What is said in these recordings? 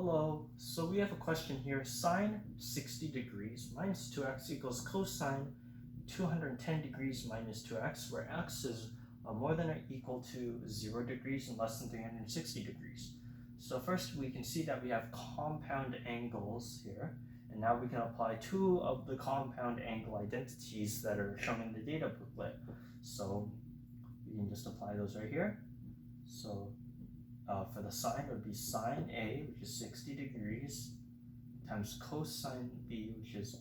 Hello, so we have a question here. Sine 60 degrees minus 2x equals cosine 210 degrees minus 2x, where x is more than or equal to 0 degrees and less than 360 degrees. So first we can see that we have compound angles here, and now we can apply two of the compound angle identities that are shown in the data booklet. So we can just apply those right here. So for the sine, it would be sine A, which is 60 degrees, times cosine B, which is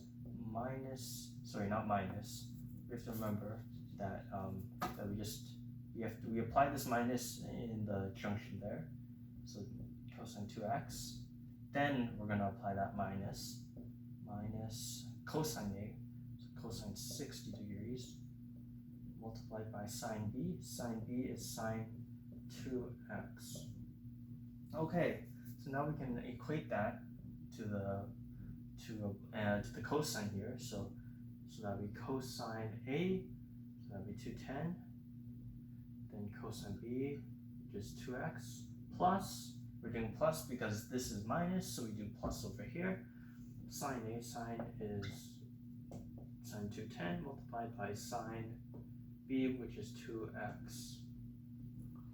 not minus. We have to remember that we apply this minus in the junction there. So cosine 2x. Then we're going to apply that minus cosine A, so cosine 60 degrees, multiplied by sine B. Sine B is sine 2x. Okay, so now we can equate that to the cosine here. So that would be cosine A, so that would be 210. Then cosine B, which is 2x, plus, we're doing plus because this is minus, so we do plus over here. Sine A, sine is sine 210 multiplied by sine B, which is 2x.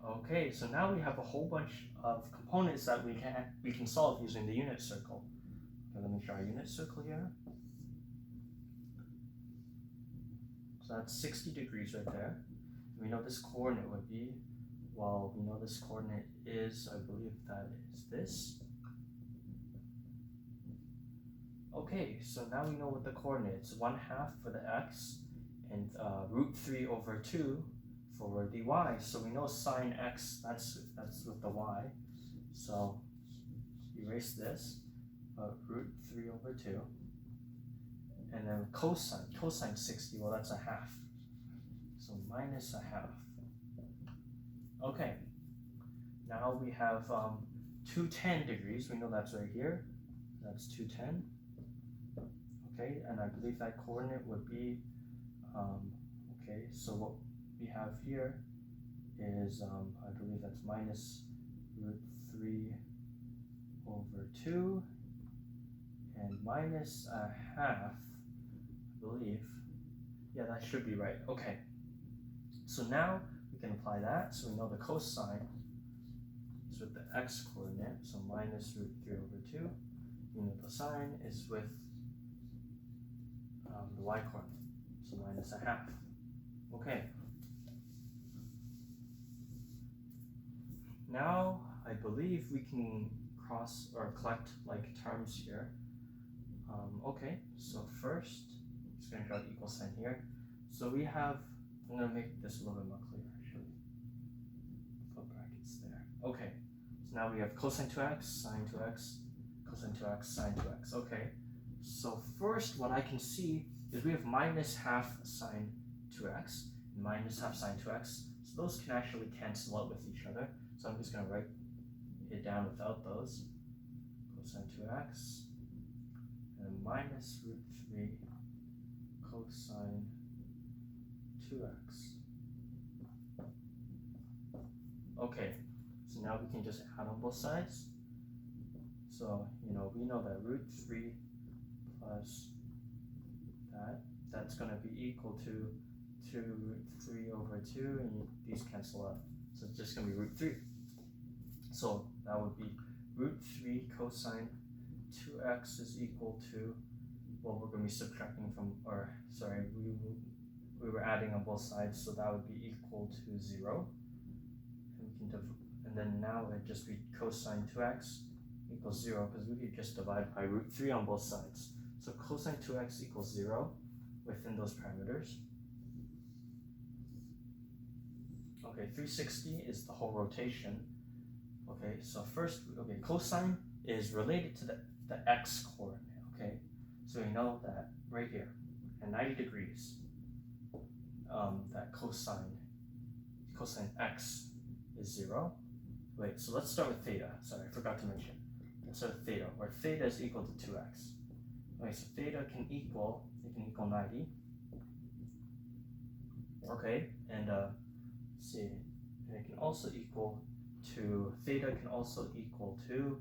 Okay, so now we have a whole bunch of components that we can solve using the unit circle. Okay, let me draw a unit circle here. So that's 60 degrees right there. We know this coordinate would be, well, we know this coordinate is, I believe that is this. Okay, so now we know what the coordinates, 1/2 for the x and root 3 over 2 for the y. So we know sine x, that's with the y. So erase this, root 3 over 2. And then cosine 60, well that's 1/2. So minus 1/2. Okay, now we have 210 degrees, we know that's right here. That's 210. Okay, and I believe that coordinate would be, okay, so what we have here is, I believe that's minus root 3 over 2 and minus 1/2, I believe. Yeah, that should be right. Okay, so now we can apply that. So we know the cosine is with the x coordinate, so minus root 3 over 2. We know the sine is with the y coordinate, so minus 1/2. Okay. Now I believe we can cross or collect like terms here. Okay, so first I'm just going to draw the equal sign here. So we have, I'm going to make this a little bit more clear actually. Put brackets there. Okay, so now we have cosine 2x, sine 2x, cosine 2x, sine 2x. Okay, so first what I can see is we have minus 1/2 sine 2x and minus 1/2 sine 2x. So those can actually cancel out with each other. So I'm just going to write it down without those. Cosine 2x and minus root 3 cosine 2x. Okay, so now we can just add on both sides. So, we know that root 3 plus that's going to be equal to 2 root 3 over 2, and these cancel out. So it's just going to be root 3. So that would be root 3 cosine 2x is equal to, well, we're going to be subtracting from, or sorry, we were adding on both sides, so that would be equal to 0. And then now it just be cosine 2x equals 0, because we could just divide by root 3 on both sides. So cosine 2x equals 0 within those parameters. Okay, 360 is the whole rotation. Okay, so first, okay, cosine is related to the x coordinate, okay? So we know that right here, at 90 degrees, that cosine x is 0. Wait, so let's start with theta. Sorry, I forgot to mention. Let's start with theta, where theta is equal to 2x. Okay, so theta can equal 90. Okay, and let's see, and it can also equal to, theta can also equal to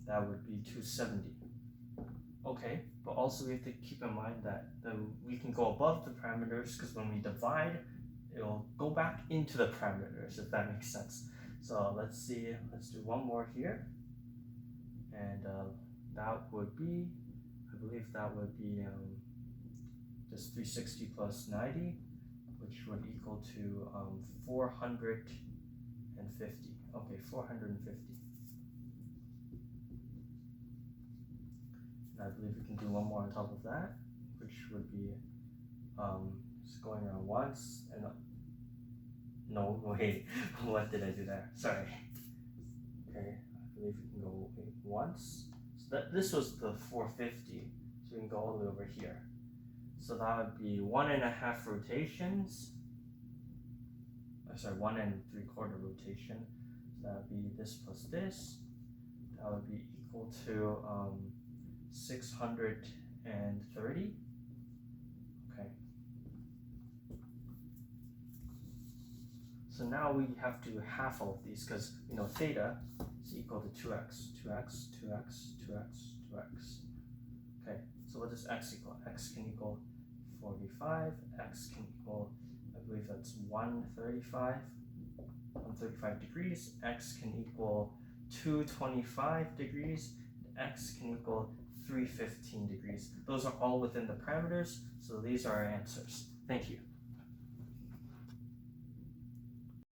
that would be 270. Okay, but also we have to keep in mind that we can go above the parameters because when we divide, it'll go back into the parameters, if that makes sense. So let's see, let's do one more here. And that would be, I believe that would be just 360 plus 90, which would equal to 450. Okay, 450. And I believe we can do one more on top of that, which would be just going around once and no, wait, what did I do there? Sorry. Okay, I believe we can go once. So this was the 450, so we can go all the way over here. So that would be 1.5 rotations. Sorry, 1 3/4 rotation. So that would be this plus this. That would be equal to 630. Okay. So now we have to half all of these because we know theta is equal to 2x, 2x, 2x, 2x, 2x. Okay, so what does x equal? X can equal 45, x can equal, I believe that's 135 degrees, x can equal 225 degrees, x can equal 315 degrees. Those are all within the parameters, so these are our answers. Thank you.